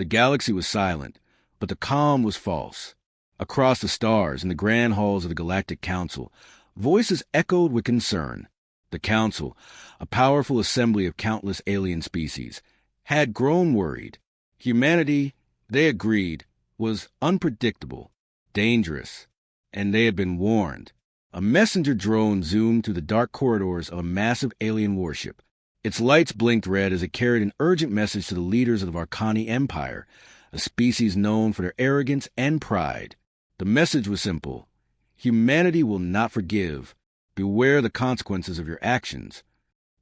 The galaxy was silent, but the calm was false. Across the stars, in the grand halls of the Galactic Council, voices echoed with concern. The Council, a powerful assembly of countless alien species, had grown worried. Humanity, they agreed, was unpredictable, dangerous, and they had been warned. A messenger drone zoomed through the dark corridors of a massive alien warship. Its lights blinked red as it carried an urgent message to the leaders of the Varkani Empire, a species known for their arrogance and pride. The message was simple: humanity will not forgive. Beware the consequences of your actions.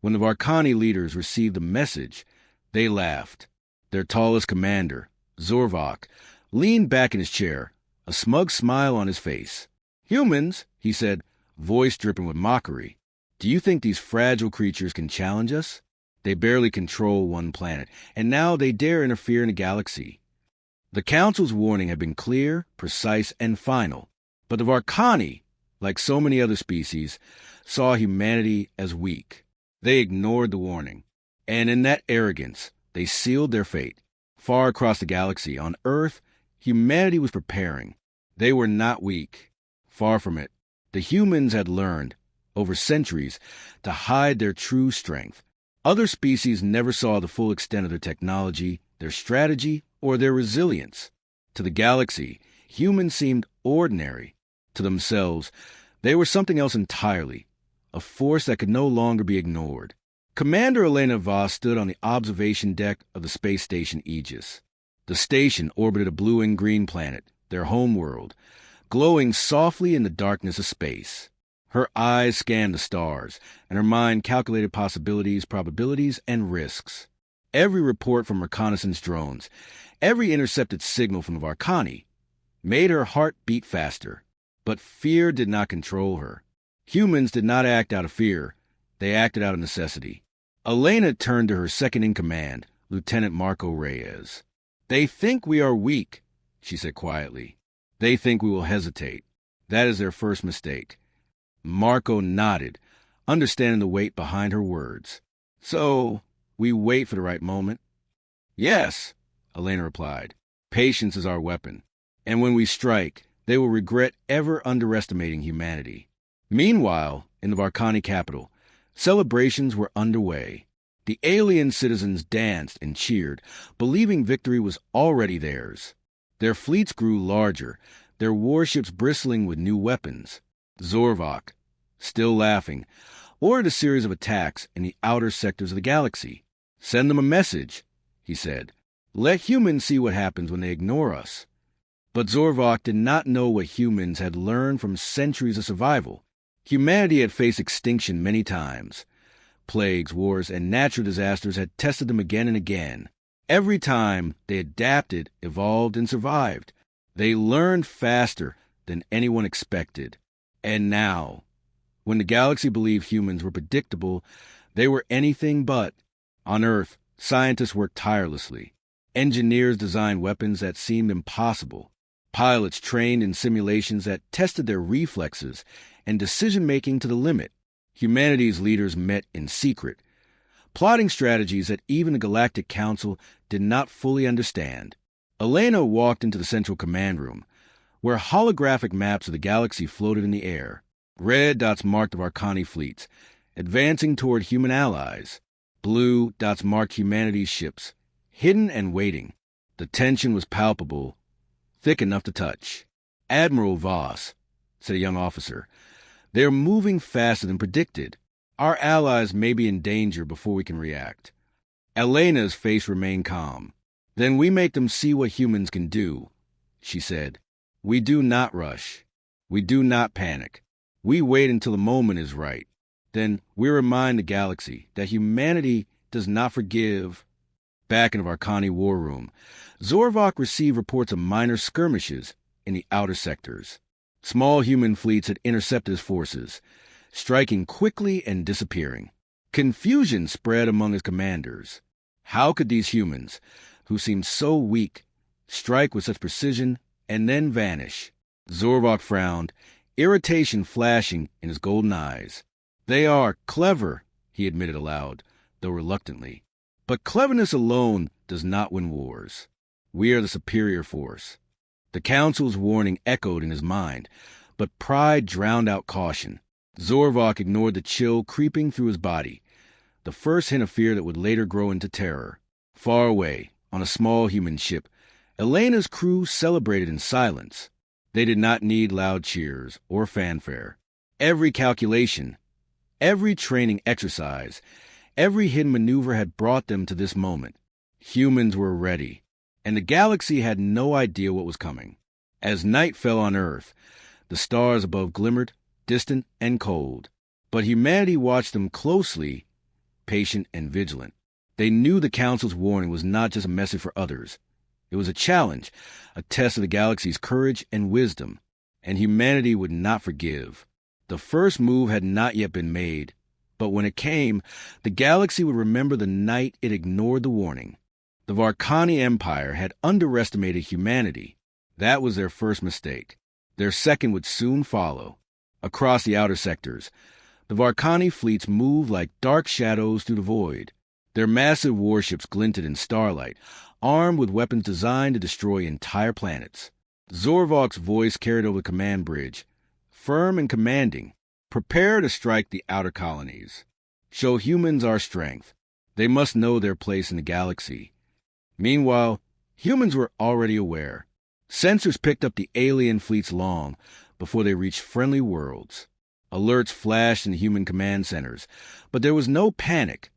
When the Varkani leaders received the message, they laughed. Their tallest commander, Zorvok, leaned back in his chair, a smug smile on his face. "Humans," he said, voice dripping with mockery, "do you think these fragile creatures can challenge us? They barely control one planet, and now they dare interfere in a galaxy." The Council's warning had been clear, precise, and final, but the Varkani, like so many other species, saw humanity as weak. They ignored the warning, and in that arrogance, they sealed their fate. Far across the galaxy, on Earth, humanity was preparing. They were not weak. Far from it. The humans had learned, over centuries, to hide their true strength. Other species never saw the full extent of their technology, their strategy, or their resilience. To the galaxy, humans seemed ordinary. To themselves, they were something else entirely, a force that could no longer be ignored. Commander Elena Voss stood on the observation deck of the space station Aegis. The station orbited a blue and green planet, their home world, glowing softly in the darkness of space. Her eyes scanned the stars, and her mind calculated possibilities, probabilities, and risks. Every report from reconnaissance drones, every intercepted signal from the Varkani, made her heart beat faster. But fear did not control her. Humans did not act out of fear. They acted out of necessity. Elena turned to her second-in-command, Lieutenant Marco Reyes. "They think we are weak," she said quietly. "They think we will hesitate. That is their first mistake." Marco nodded, understanding the weight behind her words. "So, we wait for the right moment?" "Yes," Elena replied. "Patience is our weapon. And when we strike, they will regret ever underestimating humanity." Meanwhile, in the Varkani capital, celebrations were underway. The alien citizens danced and cheered, believing victory was already theirs. Their fleets grew larger, their warships bristling with new weapons. Zorvok, still laughing, ordered a series of attacks in the outer sectors of the galaxy. "Send them a message," he said. "Let humans see what happens when they ignore us." But Zorvok did not know what humans had learned from centuries of survival. Humanity had faced extinction many times. Plagues, wars, and natural disasters had tested them again and again. Every time, they adapted, evolved, and survived. They learned faster than anyone expected. And now, when the galaxy believed humans were predictable, they were anything but. On Earth, scientists worked tirelessly. Engineers designed weapons that seemed impossible. Pilots trained in simulations that tested their reflexes and decision-making to the limit. Humanity's leaders met in secret, plotting strategies that even the Galactic Council did not fully understand. Elena walked into the central command room, where holographic maps of the galaxy floated in the air. Red dots marked the Varkani fleets, advancing toward human allies. Blue dots marked humanity's ships, hidden and waiting. The tension was palpable, thick enough to touch. "Admiral Voss," said a young officer, "they are moving faster than predicted. Our allies may be in danger before we can react." Elena's face remained calm. "Then we make them see what humans can do," she said. "We do not rush. We do not panic. We wait until the moment is right. Then we remind the galaxy that humanity does not forgive." Back in the Varkani war room, Zorvok received reports of minor skirmishes in the outer sectors. Small human fleets had intercepted his forces, striking quickly and disappearing. Confusion spread among his commanders. How could these humans, who seemed so weak, strike with such precision and then vanish? Zorvok frowned, irritation flashing in his golden eyes. "They are clever," he admitted aloud, though reluctantly. "But cleverness alone does not win wars." We are the superior force. The Council's warning echoed in his mind, but pride drowned out caution. Zorvok ignored the chill creeping through his body, the first hint of fear that would later grow into terror. Far away, on a small human ship, Elena's crew celebrated in silence. They did not need loud cheers or fanfare. Every calculation, every training exercise, every hidden maneuver had brought them to this moment. Humans were ready, and the galaxy had no idea what was coming. As night fell on Earth, the stars above glimmered, distant and cold. But humanity watched them closely, patient and vigilant. They knew the Council's warning was not just a message for others. It was a challenge, a test of the galaxy's courage and wisdom, and humanity would not forgive. The first move had not yet been made, but when it came, the galaxy would remember the night it ignored the warning. The Varkani Empire had underestimated humanity. That was their first mistake. Their second would soon follow. Across the outer sectors, the Varkani fleets moved like dark shadows through the void. Their massive warships glinted in starlight, armed with weapons designed to destroy entire planets. Zorvok's voice carried over the command bridge, firm and commanding. Prepare to strike the outer colonies. Show humans our strength. They must know their place in the galaxy. Meanwhile, humans were already aware. Sensors picked up the alien fleets long before they reached friendly worlds. Alerts flashed in the human command centers, but there was no panic,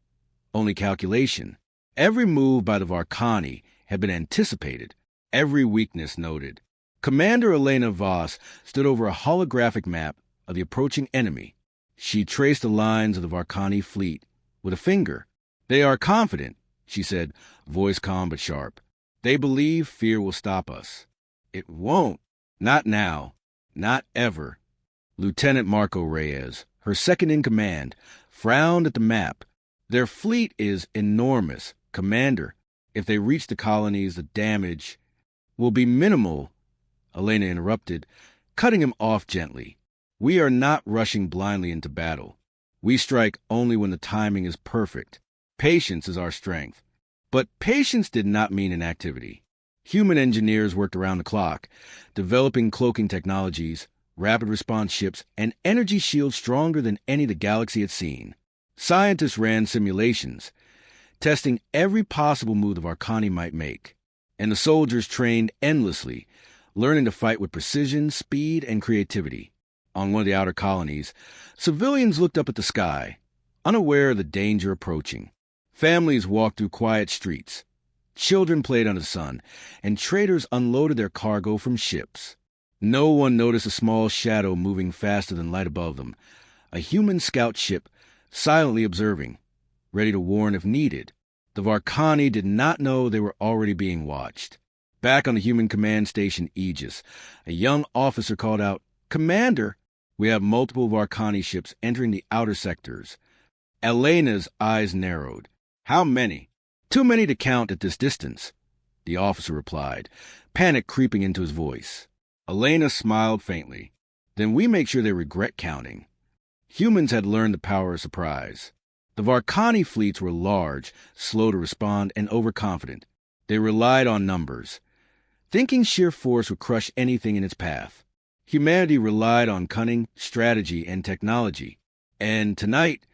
only calculation. Every move by the Varkani had been anticipated, every weakness noted. Commander Elena Voss stood over a holographic map of the approaching enemy. She traced the lines of the Varkani fleet with a finger. "They are confident," she said, voice calm but sharp. "They believe fear will stop us." "It won't. Not now. Not ever." Lieutenant Marco Reyes, her second-in-command, frowned at the map. "Their fleet is enormous, Commander. If they reach the colonies, the damage will be minimal," Elena interrupted, cutting him off gently. "We are not rushing blindly into battle. We strike only when the timing is perfect. Patience is our strength." But patience did not mean inactivity. Human engineers worked around the clock, developing cloaking technologies, rapid response ships, and energy shields stronger than any the galaxy had seen. Scientists ran simulations, testing every possible move the Varkani might make. And the soldiers trained endlessly, learning to fight with precision, speed, and creativity. On one of the outer colonies, civilians looked up at the sky, unaware of the danger approaching. Families walked through quiet streets. Children played under the sun, and traders unloaded their cargo from ships. No one noticed a small shadow moving faster than light above them, a human scout ship silently observing, ready to warn if needed. The Varkani did not know they were already being watched. Back on the human command station Aegis, a young officer called out, "Commander, we have multiple Varkani ships entering the outer sectors." Elena's eyes narrowed. "How many?" "Too many to count at this distance," the officer replied, panic creeping into his voice. Elena smiled faintly. "Then we make sure they regret counting." Humans had learned the power of surprise. The Varkani fleets were large, slow to respond, and overconfident. They relied on numbers, thinking sheer force would crush anything in its path. Humanity relied on cunning, strategy, and technology. And tonight,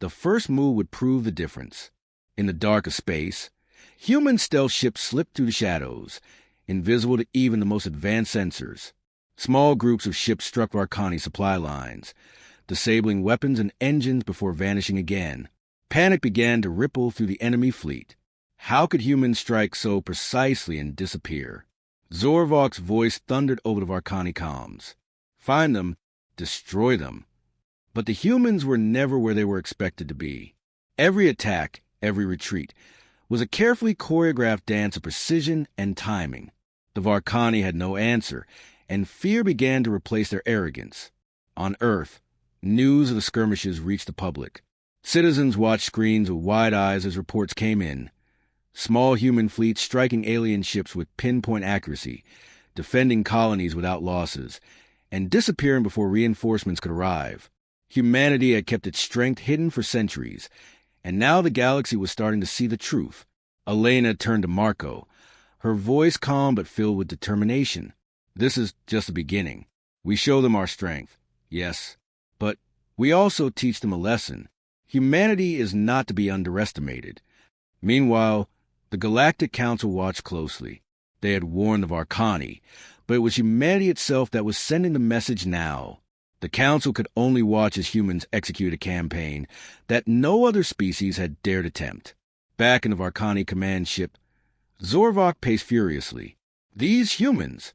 the first move would prove the difference. In the dark of space, human stealth ships slipped through the shadows, invisible to even the most advanced sensors. Small groups of ships struck Varkani supply lines, disabling weapons and engines before vanishing again. Panic began to ripple through the enemy fleet. How could humans strike so precisely and disappear? Zorvok's voice thundered over the Varkani comms. "Find them, destroy them." But the humans were never where they were expected to be. Every attack, every retreat, was a carefully choreographed dance of precision and timing. The Varkani had no answer, and fear began to replace their arrogance. On Earth, news of the skirmishes reached the public. Citizens watched screens with wide eyes as reports came in. Small human fleets striking alien ships with pinpoint accuracy, defending colonies without losses, and disappearing before reinforcements could arrive. Humanity had kept its strength hidden for centuries, and now the galaxy was starting to see the truth. Elena turned to Marco, her voice calm but filled with determination. This is just the beginning. We show them our strength, yes, but we also teach them a lesson. Humanity is not to be underestimated. Meanwhile, the Galactic Council watched closely. They had warned of Arcani, but it was humanity itself that was sending the message now. The Council could only watch as humans execute a campaign that no other species had dared attempt. Back in the Arcani command ship, Zorvok paced furiously. These humans,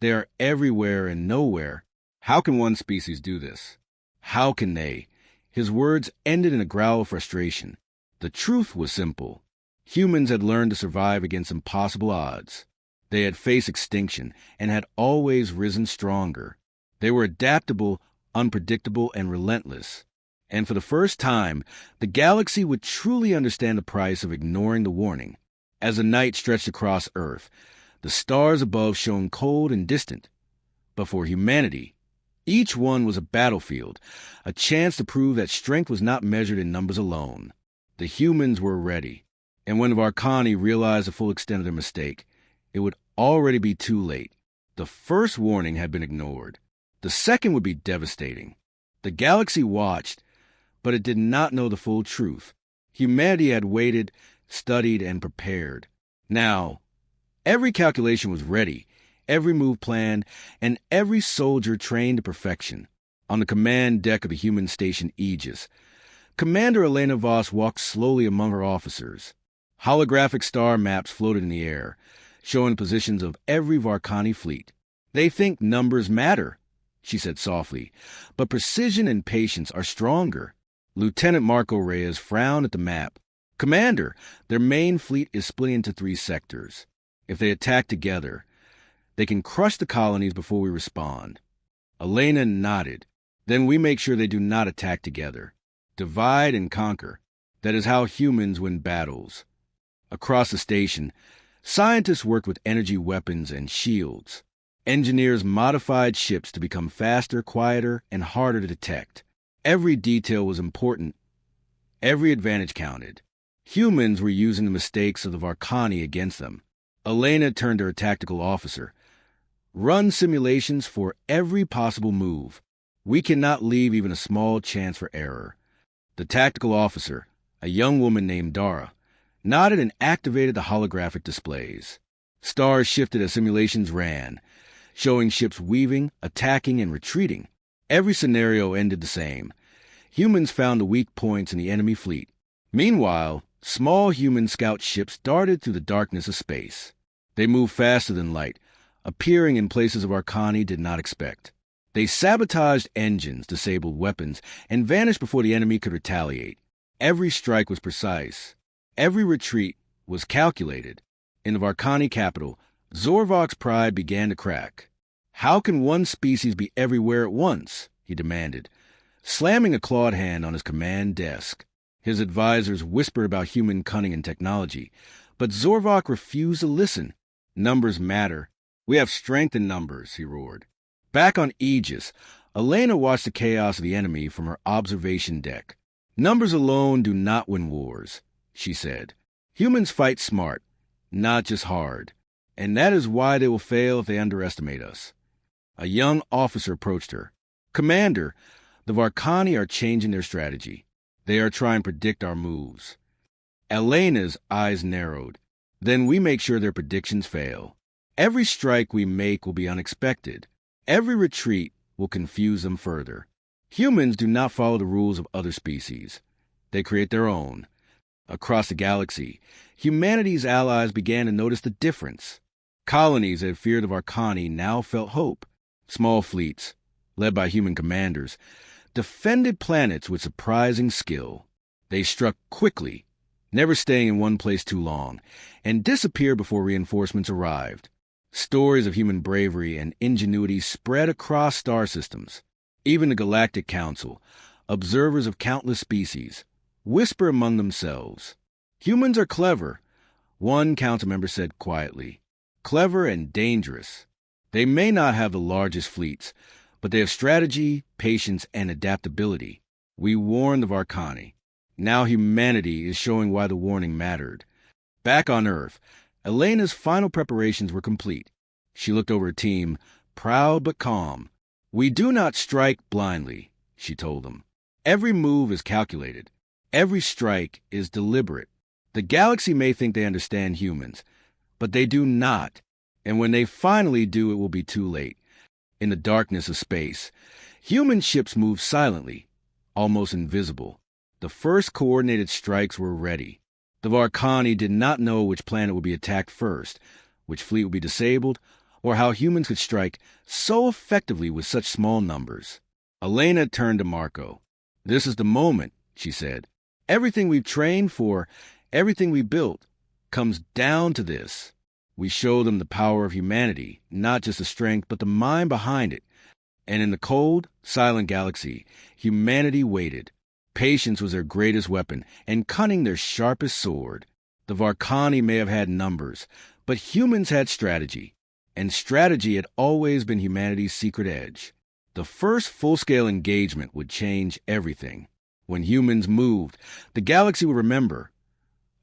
they are everywhere and nowhere. How can one species do this? How can they? His words ended in a growl of frustration. The truth was simple. Humans had learned to survive against impossible odds. They had faced extinction and had always risen stronger. They were adaptable, unpredictable, and relentless. And for the first time, the galaxy would truly understand the price of ignoring the warning. As the night stretched across Earth, the stars above shone cold and distant. But for humanity, each one was a battlefield, a chance to prove that strength was not measured in numbers alone. The humans were ready, and when the Arcani realized the full extent of their mistake, it would already be too late. The first warning had been ignored. The second would be devastating. The galaxy watched, but it did not know the full truth. Humanity had waited, studied, and prepared. Now, every calculation was ready, every move planned, and every soldier trained to perfection. On the command deck of the human station Aegis, Commander Elena Voss walked slowly among her officers. Holographic star maps floated in the air, showing positions of every Varkani fleet. They think numbers matter, she said softly, but precision and patience are stronger. Lieutenant Marco Reyes frowned at the map. Commander, their main fleet is split into 3 sectors. If they attack together, they can crush the colonies before we respond. Elena nodded. Then we make sure they do not attack together. Divide and conquer. That is how humans win battles. Across the station, scientists worked with energy weapons and shields. Engineers modified ships to become faster, quieter, and harder to detect. Every detail was important. Every advantage counted. Humans were using the mistakes of the Varkani against them. Elena turned to her tactical officer. Run simulations for every possible move. We cannot leave even a small chance for error. The tactical officer, a young woman named Dara, nodded and activated the holographic displays. Stars shifted as simulations ran, showing ships weaving, attacking, and retreating. Every scenario ended the same. Humans found the weak points in the enemy fleet. Meanwhile, small human scout ships darted through the darkness of space. They moved faster than light, appearing in places of Arcani did not expect. They sabotaged engines, disabled weapons, and vanished before the enemy could retaliate. Every strike was precise. Every retreat was calculated. In the Varkani capital, Zorvok's pride began to crack. How can one species be everywhere at once? He demanded, slamming a clawed hand on his command desk. His advisors whispered about human cunning and technology, but Zorvok refused to listen. Numbers matter. We have strength in numbers, he roared. Back on Aegis, Elena watched the chaos of the enemy from her observation deck. Numbers alone do not win wars, she said. Humans fight smart, not just hard. And that is why they will fail if they underestimate us. A young officer approached her. Commander, the Varkani are changing their strategy. They are trying to predict our moves. Elena's eyes narrowed. Then we make sure their predictions fail. Every strike we make will be unexpected. Every retreat will confuse them further. Humans do not follow the rules of other species. They create their own. Across the galaxy, humanity's allies began to notice the difference. Colonies that had feared of Arcani now felt hope. Small fleets, led by human commanders, defended planets with surprising skill. They struck quickly, never staying in one place too long, and disappeared before reinforcements arrived. Stories of human bravery and ingenuity spread across star systems. Even the Galactic Council, observers of countless species, whisper among themselves. Humans are clever, one council member said quietly. Clever and dangerous. They may not have the largest fleets, but they have strategy, patience, and adaptability. We warned of Arcani. Now humanity is showing why the warning mattered. Back on Earth, Elena's final preparations were complete. She looked over her team, proud but calm. "We do not strike blindly," she told them. "Every move is calculated. Every strike is deliberate. The galaxy may think they understand humans, but they do not. And when they finally do, it will be too late. In the darkness of space, human ships move silently, almost invisible. The first coordinated strikes were ready. The Varkani did not know which planet would be attacked first, which fleet would be disabled, or how humans could strike so effectively with such small numbers. Elena turned to Marco. "This is the moment," she said. "Everything we've trained for, everything we built, comes down to this." We show them the power of humanity, not just the strength, but the mind behind it. And in the cold, silent galaxy, humanity waited. Patience was their greatest weapon, and cunning their sharpest sword. The Varkani may have had numbers, but humans had strategy. And strategy had always been humanity's secret edge. The first full-scale engagement would change everything. When humans moved, the galaxy would remember.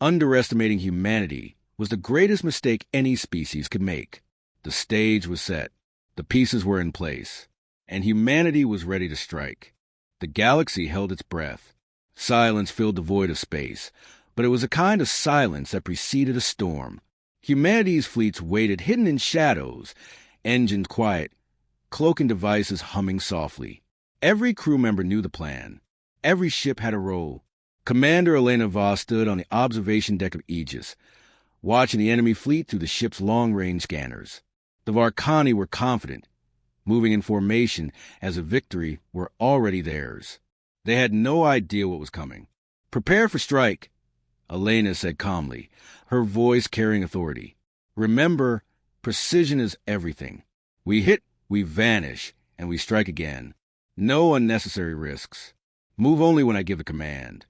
Underestimating humanity was the greatest mistake any species could make. The stage was set. The pieces were in place. And humanity was ready to strike. The galaxy held its breath. Silence filled the void of space, but it was a kind of silence that preceded a storm. Humanity's fleets waited hidden in shadows, engines quiet, cloaking devices humming softly. Every crew member knew the plan. Every ship had a role. Commander Elena Voss stood on the observation deck of Aegis, watching the enemy fleet through the ship's long-range scanners. The Varkani were confident, moving in formation as a victory were already theirs. They had no idea what was coming. "Prepare for strike," Elena said calmly, her voice carrying authority. "Remember, precision is everything. We hit, we vanish, and we strike again. No unnecessary risks. Move only when I give the command."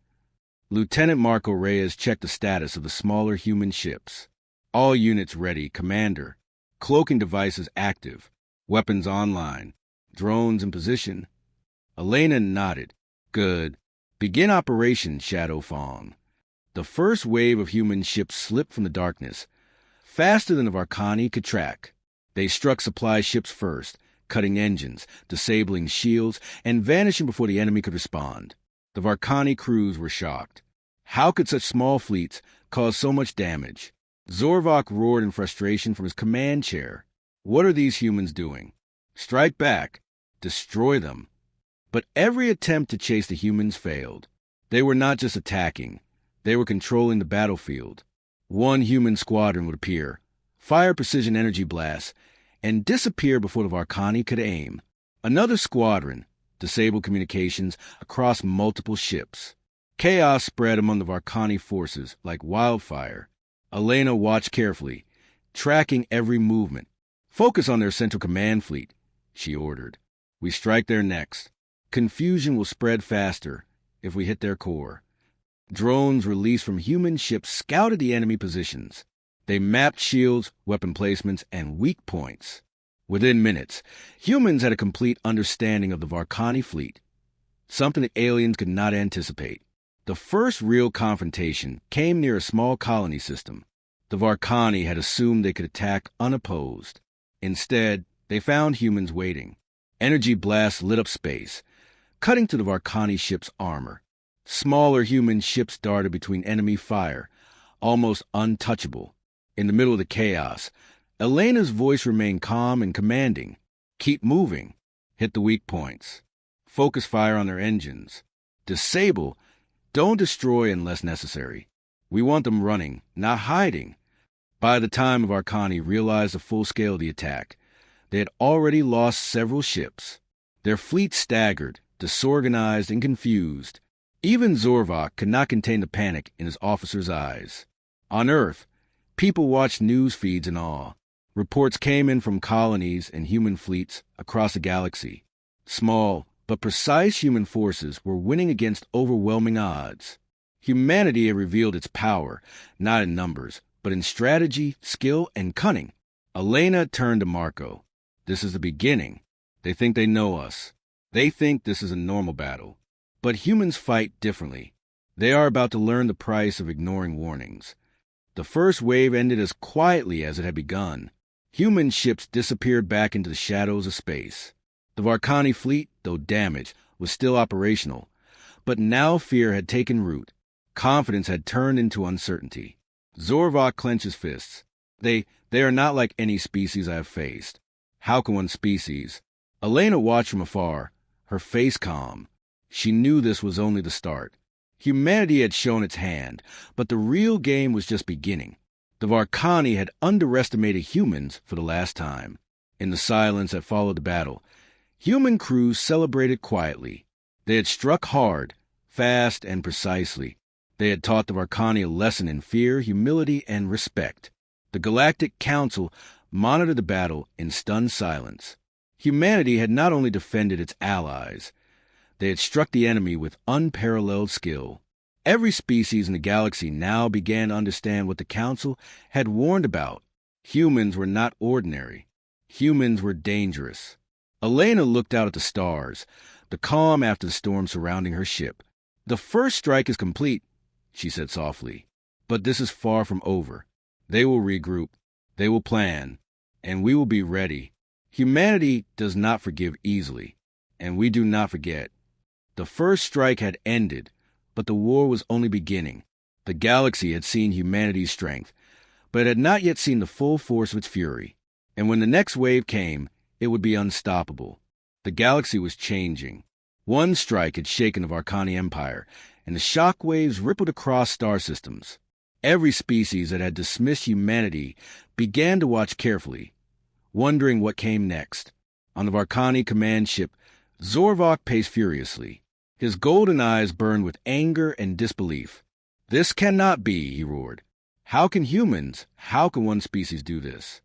Lieutenant Marco Reyes checked the status of the smaller human ships. "All units ready, Commander. Cloaking devices active. Weapons online. Drones in position." Elena nodded. "Good. Begin Operation Shadow Fawn." The first wave of human ships slipped from the darkness, faster than the Varkani could track. They struck supply ships first, cutting engines, disabling shields, and vanishing before the enemy could respond. The Varkani crews were shocked. How could such small fleets cause so much damage? Zorvok roared in frustration from his command chair. What are these humans doing? Strike back. Destroy them. But every attempt to chase the humans failed. They were not just attacking. They were controlling the battlefield. One human squadron would appear, fire precision energy blasts, and disappear before the Varkani could aim. Another squadron, disable communications across multiple ships. Chaos spread among the Varkani forces like wildfire. Elena watched carefully, tracking every movement. "Focus on their central command fleet," she ordered. "We strike there next. Confusion will spread faster if we hit their core." Drones released from human ships scouted the enemy positions. They mapped shields, weapon placements, and weak points. Within minutes, humans had a complete understanding of the Varkani fleet, something that aliens could not anticipate. The first real confrontation came near a small colony system. The Varkani had assumed they could attack unopposed. Instead, they found humans waiting. Energy blasts lit up space, cutting through the Varkani ship's armor. Smaller human ships darted between enemy fire, almost untouchable. In the middle of the chaos, Elena's voice remained calm and commanding. "Keep moving. Hit the weak points. Focus fire on their engines. Disable. Don't destroy unless necessary. We want them running, not hiding." By the time the Varkani realized the full scale of the attack, they had already lost several ships. Their fleet staggered, disorganized, and confused. Even Zorvok could not contain the panic in his officer's eyes. On Earth, people watched news feeds in awe. Reports came in from colonies and human fleets across the galaxy. Small but precise human forces were winning against overwhelming odds. Humanity had revealed its power, not in numbers, but in strategy, skill, and cunning. Elena turned to Marco. "This is the beginning. They think they know us. They think this is a normal battle. But humans fight differently. They are about to learn the price of ignoring warnings. The first wave ended as quietly as it had begun. Human ships disappeared back into the shadows of space. The Varkani fleet, though damaged, was still operational. But now fear had taken root. Confidence had turned into uncertainty. Zorvok clenched his fists. They are not like any species I have faced. How can one species? Elena watched from afar, her face calm. She knew this was only the start. Humanity had shown its hand, but the real game was just beginning. The Varkani had underestimated humans for the last time. In the silence that followed the battle, human crews celebrated quietly. They had struck hard, fast, and precisely. They had taught the Varkani a lesson in fear, humility, and respect. The Galactic Council monitored the battle in stunned silence. Humanity had not only defended its allies, they had struck the enemy with unparalleled skill. Every species in the galaxy now began to understand what the Council had warned about. Humans were not ordinary. Humans were dangerous. Elena looked out at the stars, the calm after the storm surrounding her ship. "The first strike is complete," she said softly. "But this is far from over. They will regroup. They will plan. And we will be ready. Humanity does not forgive easily. And we do not forget." The first strike had ended, but the war was only beginning. The galaxy had seen humanity's strength, but it had not yet seen the full force of its fury. And when the next wave came, it would be unstoppable. The galaxy was changing. One strike had shaken the Varkani Empire, and the shock waves rippled across star systems. Every species that had dismissed humanity began to watch carefully, wondering what came next. On the Varkani command ship, Zorvok paced furiously. His golden eyes burned with anger and disbelief. "This cannot be," he roared. How can one species do this?"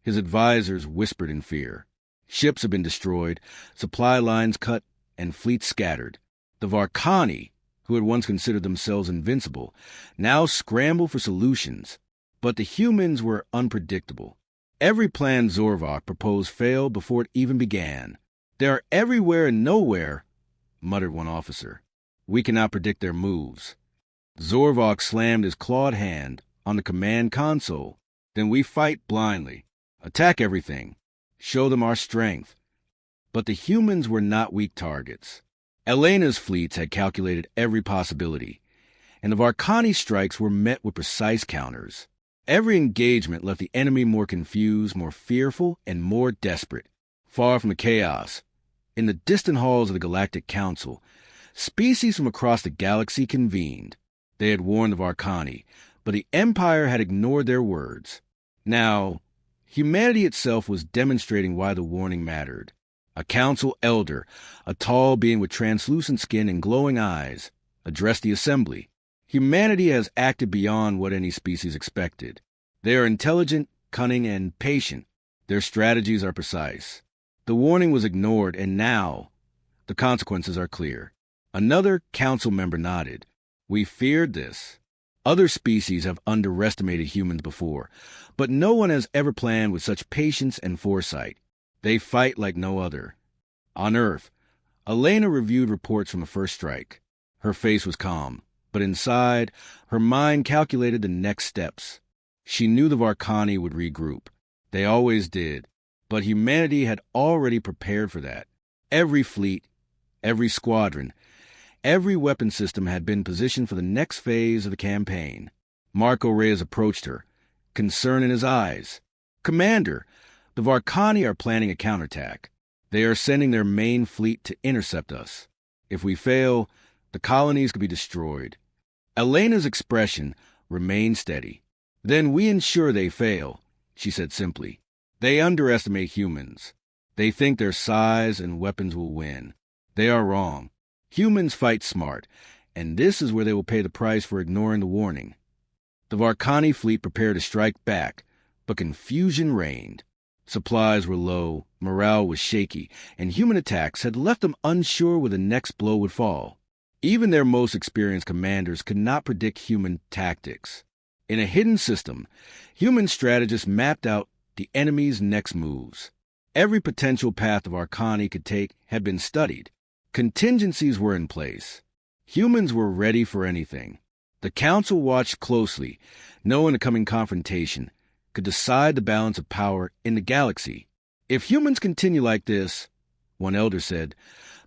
His advisors whispered in fear. Ships had been destroyed, supply lines cut, and fleets scattered. The Varkani, who had once considered themselves invincible, now scrambled for solutions. But the humans were unpredictable. Every plan Zorvok proposed failed before it even began. "They are everywhere and nowhere," muttered one officer. "We cannot predict their moves." Zorvok slammed his clawed hand on the command console. "Then we fight blindly. Attack everything. Show them our strength." But the humans were not weak targets. Elena's fleets had calculated every possibility, and the Varkani strikes were met with precise counters. Every engagement left the enemy more confused, more fearful, and more desperate. Far from the chaos, in the distant halls of the Galactic Council, species from across the galaxy convened. They had warned the Varkani, but the Empire had ignored their words. Now, humanity itself was demonstrating why the warning mattered. A council elder, a tall being with translucent skin and glowing eyes, addressed the assembly. "Humanity has acted beyond what any species expected. They are intelligent, cunning, and patient. Their strategies are precise. The warning was ignored, and now the consequences are clear." Another council member nodded. "We feared this. Other species have underestimated humans before, but no one has ever planned with such patience and foresight. They fight like no other." On Earth, Elena reviewed reports from the first strike. Her face was calm, but inside, her mind calculated the next steps. She knew the Varkani would regroup. They always did, but humanity had already prepared for that. Every fleet, every squadron, every weapon system had been positioned for the next phase of the campaign. Marco Reyes approached her, concern in his eyes. "Commander, the Varkani are planning a counterattack. They are sending their main fleet to intercept us. If we fail, the colonies could be destroyed." Elena's expression remained steady. "Then we ensure they fail," she said simply. "They underestimate humans. They think their size and weapons will win. They are wrong. Humans fight smart, and this is where they will pay the price for ignoring the warning." The Varkani fleet prepared to strike back, but confusion reigned. Supplies were low, morale was shaky, and human attacks had left them unsure where the next blow would fall. Even their most experienced commanders could not predict human tactics. In a hidden system, human strategists mapped out the enemy's next moves. Every potential path the Varkani could take had been studied. Contingencies were in place. Humans were ready for anything. The council watched closely, knowing the coming confrontation could decide the balance of power in the galaxy. If humans continue like this, one elder said,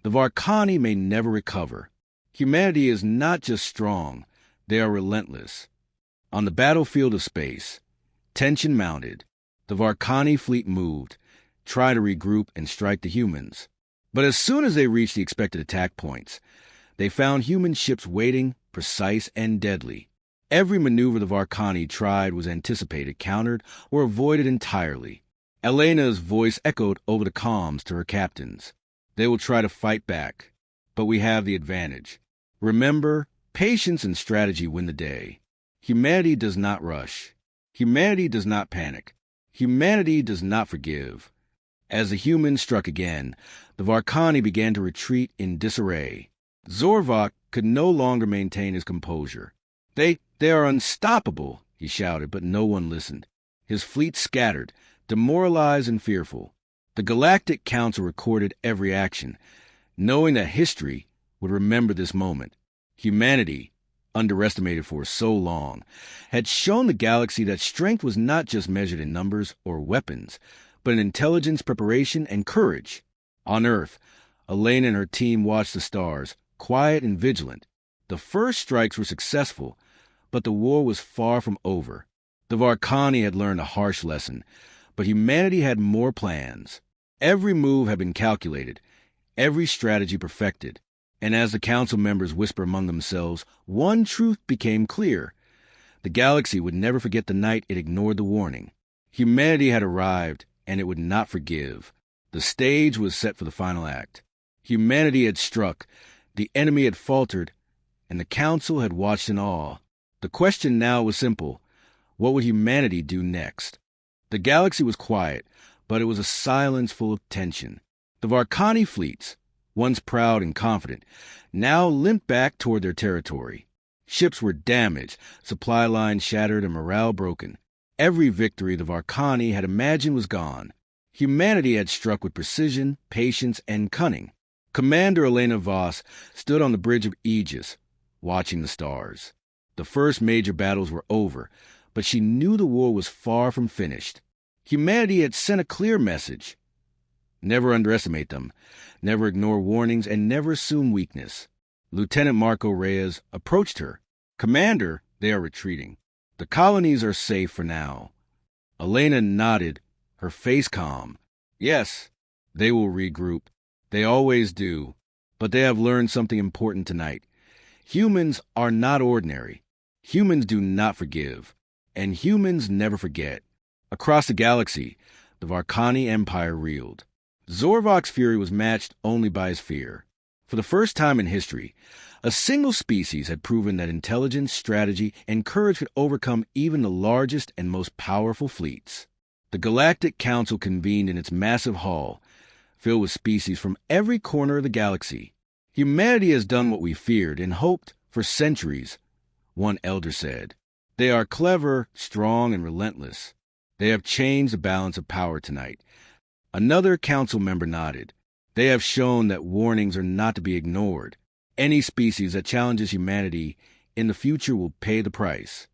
the Varkani may never recover. Humanity is not just strong, they are relentless. On the battlefield of space, tension mounted. The Varkani fleet moved, tried to regroup and strike the humans. But as soon as they reached the expected attack points, they found human ships waiting, precise and deadly. Every maneuver the Varkani tried was anticipated, countered, or avoided entirely. Elena's voice echoed over the comms to her captains. They will try to fight back, but we have the advantage. Remember, patience and strategy win the day. Humanity does not rush. Humanity does not panic. Humanity does not forgive. As the humans struck again, the Varkani began to retreat in disarray. Zorvok could no longer maintain his composure. They are unstoppable, he shouted, but no one listened. His fleet scattered, demoralized and fearful. The Galactic Council recorded every action, knowing that history would remember this moment. Humanity, underestimated for so long, had shown the galaxy that strength was not just measured in numbers or weapons, but in intelligence, preparation, and courage. On Earth, Elena and her team watched the stars, quiet and vigilant. The first strikes were successful, but the war was far from over. The Varkani had learned a harsh lesson, but humanity had more plans. Every move had been calculated, every strategy perfected. And as the council members whispered among themselves, one truth became clear. The galaxy would never forget the night it ignored the warning. Humanity had arrived, and it would not forgive. The stage was set for the final act. Humanity had struck, the enemy had faltered, and the council had watched in awe. The question now was simple. What would humanity do next? The galaxy was quiet, but it was a silence full of tension. The Varkani fleets, once proud and confident, now limped back toward their territory. Ships were damaged, supply lines shattered, and morale broken. Every victory the Varkani had imagined was gone. Humanity had struck with precision, patience, and cunning. Commander Elena Voss stood on the bridge of Aegis, watching the stars. The first major battles were over, but she knew the war was far from finished. Humanity had sent a clear message. Never underestimate them, never ignore warnings, and never assume weakness. Lieutenant Marco Reyes approached her. Commander, they are retreating. The colonies are safe for now. Elena nodded, her face calm. Yes, they will regroup. They always do. But they have learned something important tonight. Humans are not ordinary. Humans do not forgive. And humans never forget. Across the galaxy, the Varkani Empire reeled. Zorvok's fury was matched only by his fear. For the first time in history, a single species had proven that intelligence, strategy, and courage could overcome even the largest and most powerful fleets. The Galactic Council convened in its massive hall, filled with species from every corner of the galaxy. Humanity has done what we feared and hoped for centuries, one elder said. They are clever, strong, and relentless. They have changed the balance of power tonight. Another council member nodded. They have shown that warnings are not to be ignored. Any species that challenges humanity in the future will pay the price.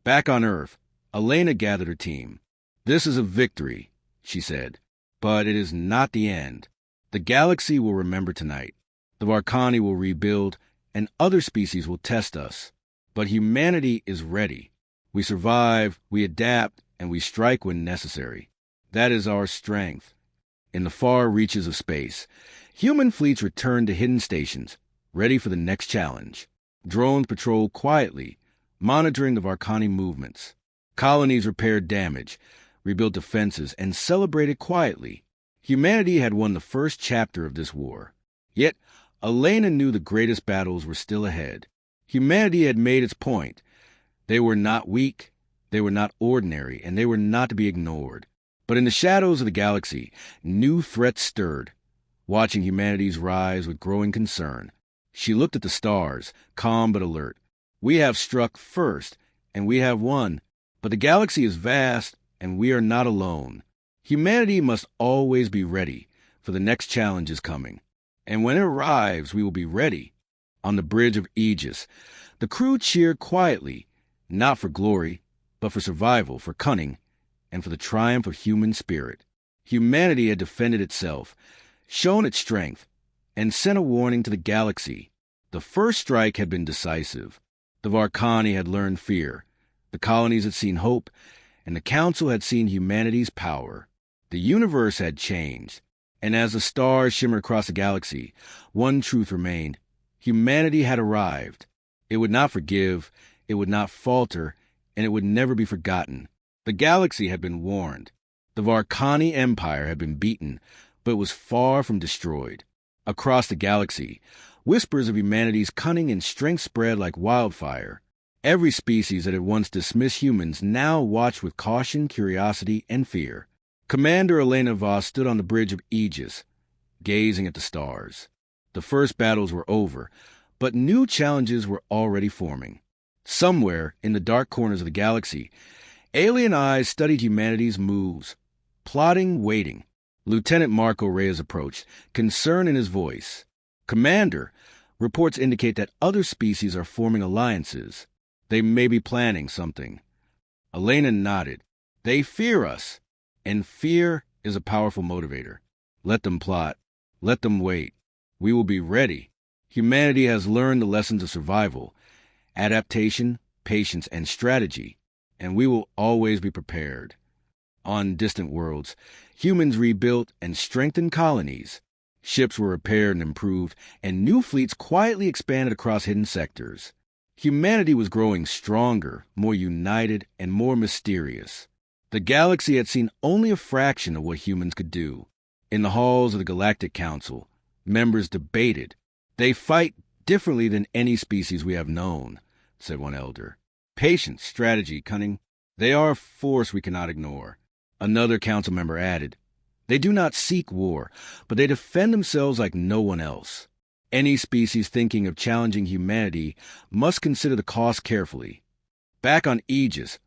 Back on Earth, Elena gathered her team. This is a victory, she said, but it is not the end. The galaxy will remember tonight. The Varkani will rebuild, and other species will test us. But humanity is ready. We survive, we adapt, and we strike when necessary. That is our strength. In the far reaches of space, human fleets return to hidden stations, ready for the next challenge. Drones patrol quietly, monitoring the Varkani movements. Colonies repaired damage, rebuilt defenses, and celebrated quietly. Humanity had won the first chapter of this war. Yet, Elena knew the greatest battles were still ahead. Humanity had made its point. They were not weak, they were not ordinary, and they were not to be ignored. But in the shadows of the galaxy, new threats stirred. Watching humanity's rise with growing concern, she looked at the stars, calm but alert. We have struck first, and we have won. But the galaxy is vast, and we are not alone. Humanity must always be ready, for the next challenge is coming. And when it arrives, we will be ready. On the bridge of Aegis, the crew cheered quietly, not for glory, but for survival, for cunning, and for the triumph of human spirit. Humanity had defended itself, shown its strength, and sent a warning to the galaxy. The first strike had been decisive. The Varkani had learned fear, the colonies had seen hope, and the Council had seen humanity's power. The universe had changed, and as the stars shimmered across the galaxy, one truth remained. Humanity had arrived. It would not forgive, it would not falter, and it would never be forgotten. The galaxy had been warned. The Varkani Empire had been beaten, but was far from destroyed. Across the galaxy, whispers of humanity's cunning and strength spread like wildfire. Every species that had once dismissed humans now watched with caution, curiosity, and fear. Commander Elena Voss stood on the bridge of Aegis, gazing at the stars. The first battles were over, but new challenges were already forming. Somewhere in the dark corners of the galaxy, alien eyes studied humanity's moves, plotting, waiting. Lieutenant Marco Reyes approached, concern in his voice. Commander, reports indicate that other species are forming alliances. They may be planning something. Elena nodded. They fear us, and fear is a powerful motivator. Let them plot. Let them wait. We will be ready. Humanity has learned the lessons of survival, adaptation, patience, and strategy, and we will always be prepared. On distant worlds, humans rebuilt and strengthened colonies. Ships were repaired and improved, and new fleets quietly expanded across hidden sectors. Humanity was growing stronger, more united, and more mysterious. The galaxy had seen only a fraction of what humans could do. In the halls of the Galactic Council, members debated. They fight differently than any species we have known, said one elder. Patience, strategy, cunning, they are a force we cannot ignore. Another council member added, they do not seek war, but they defend themselves like no one else. Any species thinking of challenging humanity must consider the cost carefully. Back on Aegis,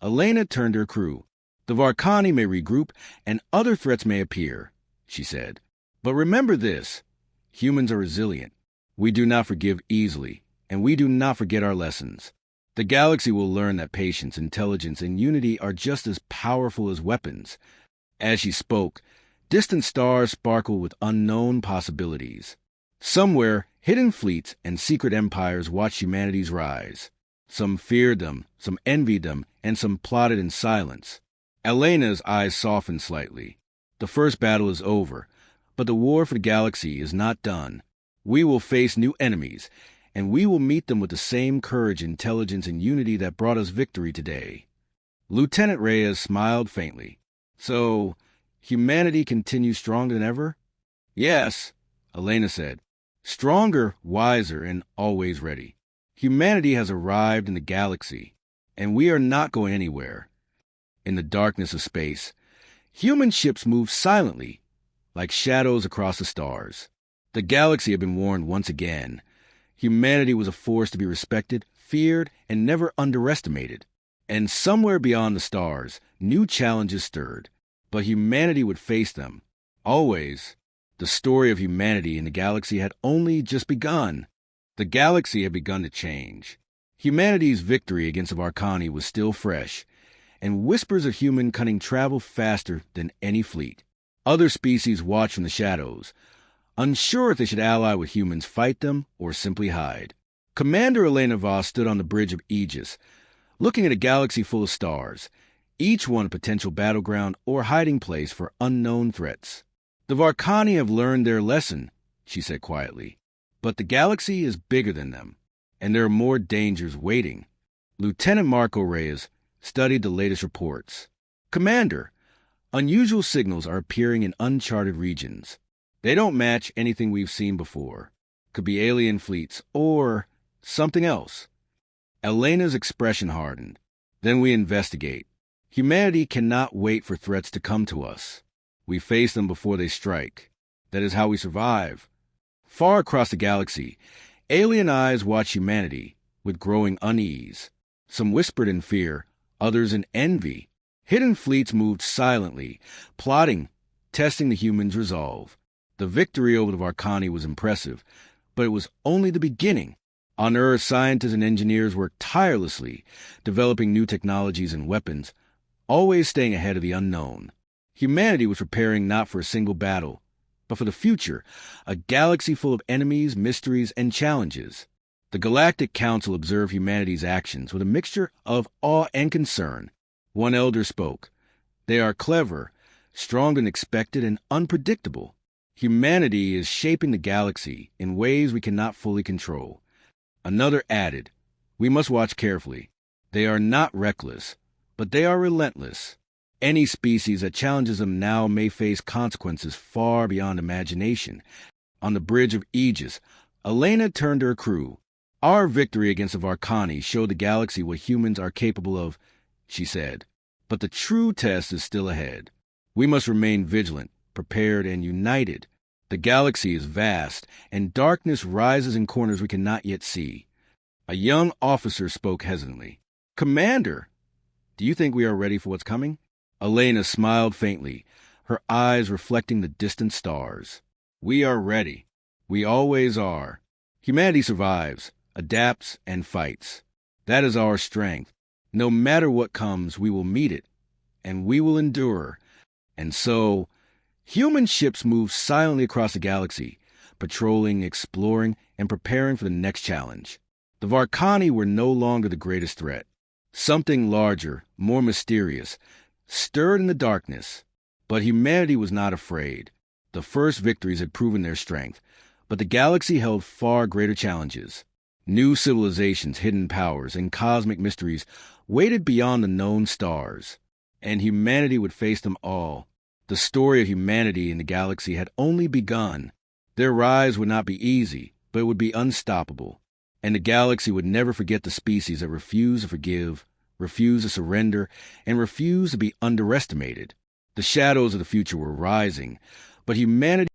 Elena turned to her crew. The Varkani may regroup, and other threats may appear, she said. But remember this, humans are resilient. We do not forgive easily, and we do not forget our lessons. The galaxy will learn that patience, intelligence, and unity are just as powerful as weapons. As she spoke, distant stars sparkled with unknown possibilities. Somewhere, hidden fleets and secret empires watched humanity's rise. Some feared them, some envied them, and some plotted in silence. Elena's eyes softened slightly. The first battle is over, but the war for the galaxy is not done. We will face new enemies, and we will meet them with the same courage, intelligence, and unity that brought us victory today. Lieutenant Reyes smiled faintly. So, humanity continues stronger than ever? Yes, Elena said. Stronger, wiser, and always ready. Humanity has arrived in the galaxy, and we are not going anywhere. In the darkness of space, human ships move silently, like shadows across the stars. The galaxy had been warned once again. Humanity was a force to be respected, feared, and never underestimated. And somewhere beyond the stars, new challenges stirred. But humanity would face them. Always. The story of humanity in the galaxy had only just begun. The galaxy had begun to change. Humanity's victory against the Varkani was still fresh, and whispers of human cunning traveled faster than any fleet. Other species watched from the shadows, unsure if they should ally with humans, fight them, or simply hide. Commander Elena Voss stood on the bridge of Aegis, looking at a galaxy full of stars, each one a potential battleground or hiding place for unknown threats. The Varkani have learned their lesson, she said quietly, but the galaxy is bigger than them, and there are more dangers waiting. Lieutenant Marco Reyes studied the latest reports. Commander, unusual signals are appearing in uncharted regions. They don't match anything we've seen before. Could be alien fleets or something else. Elena's expression hardened. Then we investigate. Humanity cannot wait for threats to come to us. We face them before they strike. That is how we survive. Far across the galaxy, alien eyes watch humanity with growing unease. Some whispered in fear, others in envy. Hidden fleets moved silently, plotting, testing the humans' resolve. The victory over the Varkani was impressive, But it was only the beginning. On Earth, scientists and engineers worked tirelessly, developing new technologies and weapons, always staying ahead of the unknown. Humanity was preparing not for a single battle, but for the future, a galaxy full of enemies, mysteries, and challenges. The Galactic Council observed humanity's actions with a mixture of awe and concern. One elder spoke. They are clever, stronger than expected, and unpredictable. Humanity is shaping the galaxy in ways we cannot fully control. Another added, we must watch carefully. They are not reckless, but they are relentless. Any species that challenges them now may face consequences far beyond imagination. On the bridge of Aegis, Elena turned to her crew. Our victory against the Varkani showed the galaxy what humans are capable of, she said. But the true test is still ahead. We must remain vigilant, prepared, and united. The galaxy is vast, and darkness rises in corners we cannot yet see. A young officer spoke hesitantly. Commander, do you think we are ready for what's coming? Elena smiled faintly, her eyes reflecting the distant stars. We are ready. We always are. Humanity survives, adapts, and fights. That is our strength. No matter what comes, we will meet it, and we will endure. And so, human ships moved silently across the galaxy, patrolling, exploring, and preparing for the next challenge. The Varkani were no longer the greatest threat. Something larger, more mysterious, stirred in the darkness. But humanity was not afraid. The first victories had proven their strength, but the galaxy held far greater challenges. New civilizations, hidden powers, and cosmic mysteries waited beyond the known stars, and humanity would face them all. The story of humanity in the galaxy had only begun. Their rise would not be easy, but it would be unstoppable. And the galaxy would never forget the species that refused to forgive, refused to surrender, and refused to be underestimated. The shadows of the future were rising, but humanity